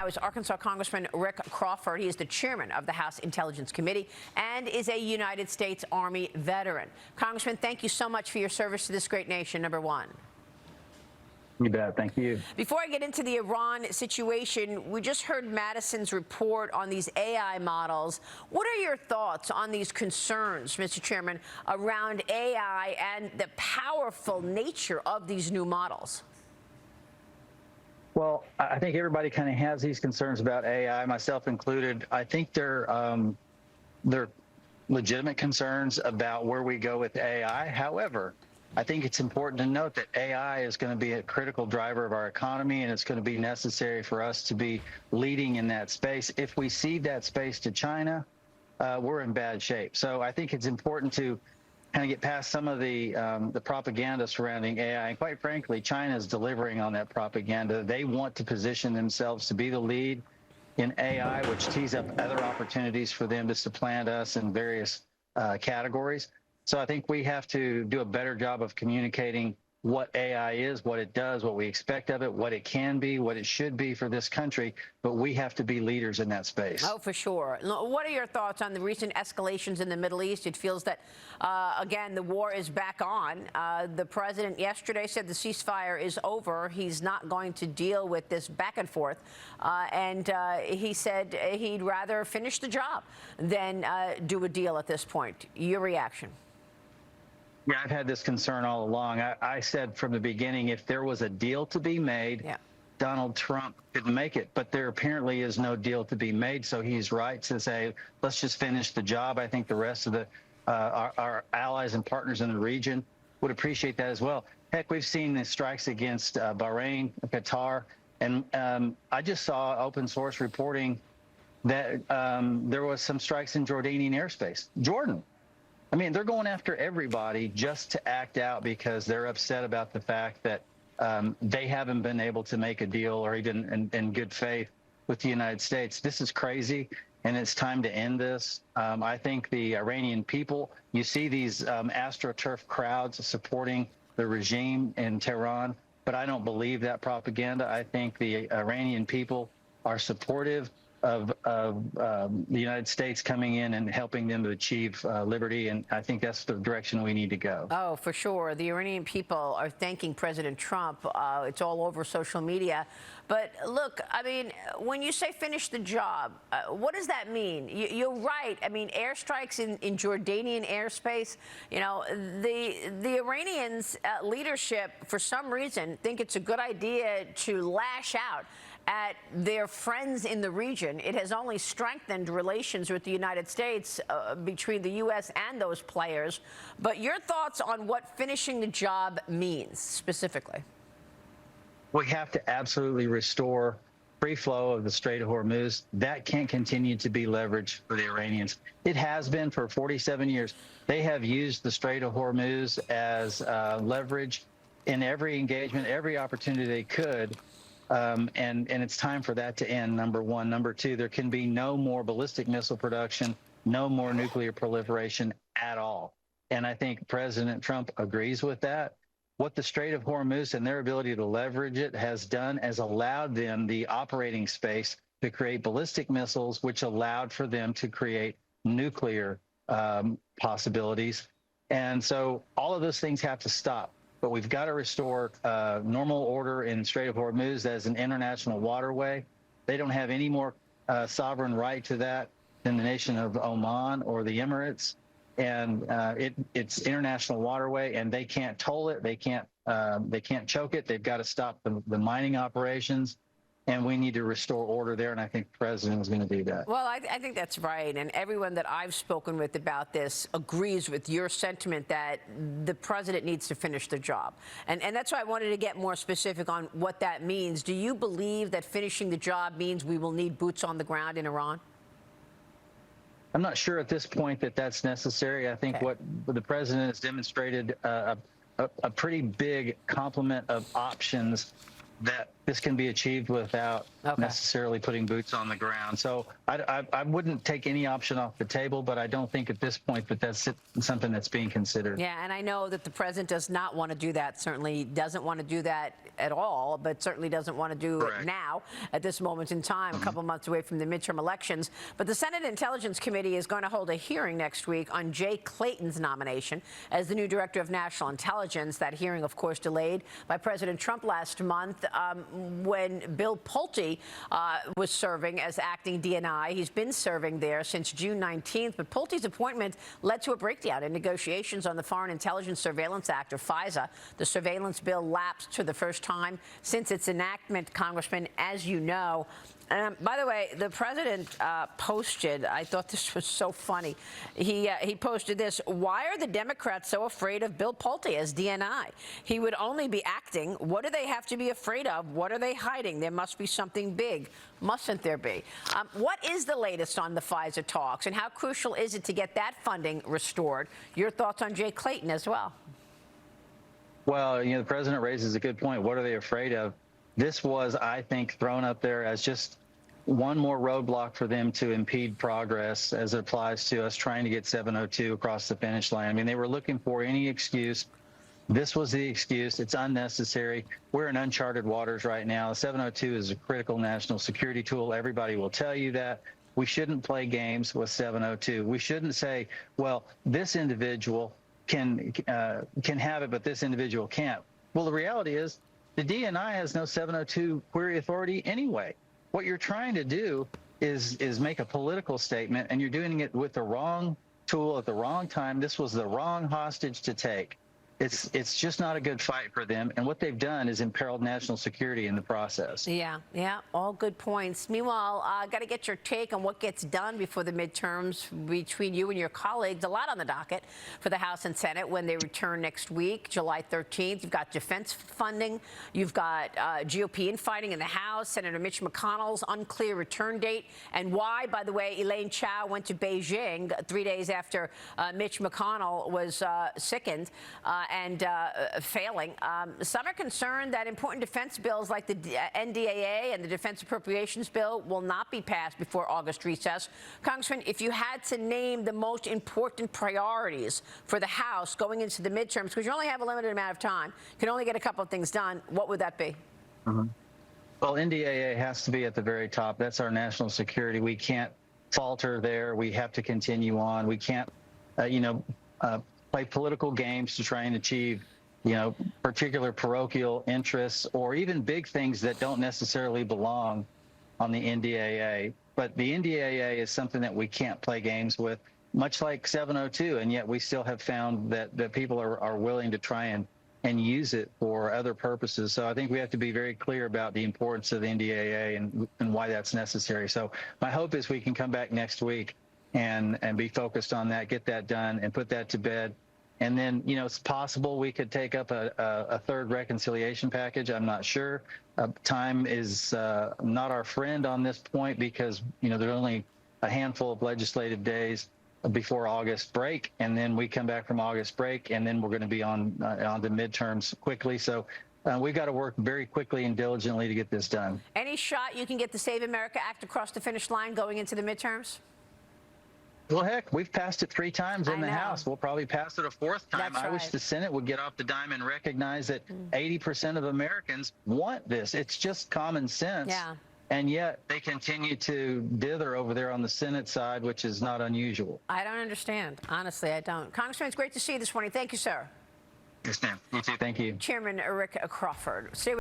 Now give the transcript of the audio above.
Now is Arkansas Congressman Rick Crawford. He is the chairman of the House Intelligence Committee and is a United States Army veteran. Congressman, thank you so much for your service to this great nation, number one. You bet. Thank you. Before I get into the Iran situation, we just heard Madison's report on these AI models. What are your thoughts on these concerns, Mr. Chairman, around AI and the powerful nature of these new models? Well, I think everybody kind of has these concerns about AI, myself included. I think they're legitimate concerns about where we go with AI. However, I think it's important to note that AI is going to be a critical driver of our economy, and it's going to be necessary for us to be leading in that space. If we cede that space to China, we're in bad shape. So I think it's important to kind of get past some of the propaganda surrounding AI. And quite frankly, China is delivering on that propaganda. They want to position themselves to be the lead in AI, which tees up other opportunities for them to supplant us in various categories. So I think we have to do a better job of communicating what AI is, what it does, what we expect of it, what it can be, what it should be for this country, but we have to be leaders in that space. Oh, for sure. What are your thoughts on the recent escalations in the Middle East? It feels that, again, the war is back on. The president yesterday said the ceasefire is over. He's not going to deal with this back and forth. And he said he'd rather finish the job than do a deal at this point. Your reaction? Yeah, I've had this concern all along. I said from the beginning, if there was a deal to be made, Donald Trump could make it. But there apparently is no deal to be made. So he's right to say, let's just finish the job. I think the rest of our allies and partners in the region would appreciate that as well. Heck, we've seen the strikes against Bahrain, Qatar. And I just saw open source reporting that there was some strikes in Jordanian airspace. Jordan. I mean, they're going after everybody just to act out because they're upset about the fact that they haven't been able to make a deal or even in good faith with the United States. This is crazy, and it's time to end this. I think the Iranian people, you see these AstroTurf crowds supporting the regime in Tehran, but I don't believe that propaganda. I think the Iranian people are supportive of the United States coming in and helping them to achieve liberty, and I think that's the direction we need to go. Oh, for sure. The Iranian people are thanking President Trump. It's all over social media. But look, I mean, when you say finish the job, what does that mean? You're right. I mean, airstrikes in Jordanian airspace, you know, the Iranians leadership, for some reason, think it's a good idea to lash out at their friends in the region. It has only strengthened relations with the United States between the U.S. and those players. But your thoughts on what finishing the job means specifically? We have to absolutely restore free flow of the Strait of Hormuz. That can't continue to be leveraged for the Iranians. It has been for 47 years. They have used the Strait of Hormuz as leverage in every engagement, every opportunity they could. And it's time for that to end, number one. Number two, there can be no more ballistic missile production, no more nuclear proliferation at all. And I think President Trump agrees with that. What the Strait of Hormuz and their ability to leverage it has done has allowed them the operating space to create ballistic missiles, which allowed for them to create nuclear possibilities. And so all of those things have to stop. But we've got to restore normal order in Strait of Hormuz as an international waterway. They don't have any more sovereign right to that than the nation of Oman or the Emirates. And it's international waterway, and they can't toll it. They can't choke it. They've got to stop the mining operations. And we need to restore order there, and I think the president is going to do that. Well, I think that's right, and everyone that I've spoken with about this agrees with your sentiment that the president needs to finish the job. And that's why I wanted to get more specific on what that means. Do you believe that finishing the job means we will need boots on the ground in Iran? I'm not sure at this point that that's necessary. I think what the president has demonstrated a pretty big complement of options that this can be achieved without necessarily putting boots on the ground. So I wouldn't take any option off the table, but I don't think at this point that that's something that's being considered. Yeah, and I know that the president does not want to do that, certainly doesn't want to do that at all, but certainly doesn't want to do it now at this moment in time, a couple months away from the midterm elections. But the Senate Intelligence Committee is going to hold a hearing next week on Jay Clayton's nomination as the new director of national intelligence. That hearing, of course, delayed by President Trump last month when Bill Pulte was serving as acting DNI. He's been serving there since June 19th, but Pulte's appointment led to a breakdown in negotiations on the Foreign Intelligence Surveillance Act, or FISA. The surveillance bill lapsed for the first time since its enactment, Congressman, as you know. By the way, the president posted, I thought this was so funny. He posted this: why are the Democrats so afraid of Bill Pulte as DNI? He would only be acting. What do they have to be afraid of? What are they hiding? There must be something big, mustn't there be? What is the latest on the FISA talks, and how crucial is it to get that funding restored? Your thoughts on Jay Clayton as well? Well, the president raises a good point. What are they afraid of? This was, I think, thrown up there as just one more roadblock for them to impede progress as it applies to us trying to get 702 across the finish line. I mean, they were looking for any excuse. This was the excuse. It's unnecessary. We're in uncharted waters right now. 702 is a critical national security tool. Everybody will tell you that. We shouldn't play games with 702. We shouldn't say, well, this individual can have it, but this individual can't. Well, the reality is the DNI has no 702 query authority anyway. What you're trying to do is make a political statement, and you're doing it with the wrong tool at the wrong time. This was the wrong hostage to take. It's just not a good fight for them, and what they've done is imperiled national security in the process. Yeah, all good points. Meanwhile, got to get your take on what gets done before the midterms between you and your colleagues. A lot on the docket for the House and Senate when they return next week, July 13th. You've got defense funding. You've got GOP infighting in the House, Senator Mitch McConnell's unclear return date, and why, by the way, Elaine Chao went to Beijing 3 days after Mitch McConnell was sickened and failing. Some are concerned that important defense bills like the NDAA and the Defense Appropriations Bill will not be passed before August recess. Congressman, if you had to name the most important priorities for the House going into the midterms, because you only have a limited amount of time, you can only get a couple of things done, what would that be? Well, NDAA has to be at the very top. That's our national security. We can't falter there. We have to continue on. We can't, play political games to try and achieve, particular parochial interests or even big things that don't necessarily belong on the NDAA. But the NDAA is something that we can't play games with, much like 702, and yet we still have found that people are willing to try and use it for other purposes. So I think we have to be very clear about the importance of the NDAA and why that's necessary. So my hope is we can come back next week and be focused on that, get that done, and put that to bed. And then, it's possible we could take up a third reconciliation package. I'm not sure. Time is not our friend on this point because, there's only a handful of legislative days before August break, and then we come back from August break, and then we're going to be on the midterms quickly. So we've got to work very quickly and diligently to get this done. Any shot you can get the Save America Act across the finish line going into the midterms? Well, heck, we've passed it 3 times in the House. We'll probably pass it a 4th time. That's I wish right. the Senate would get off the dime and recognize that 80% of Americans want this. It's just common sense. Yeah. And yet they continue to dither over there on the Senate side, which is not unusual. I don't understand. Honestly, I don't. Congressman, it's great to see you this morning. Thank you, sir. Yes, ma'am. You too. Thank you. Chairman Rick Crawford. Stay with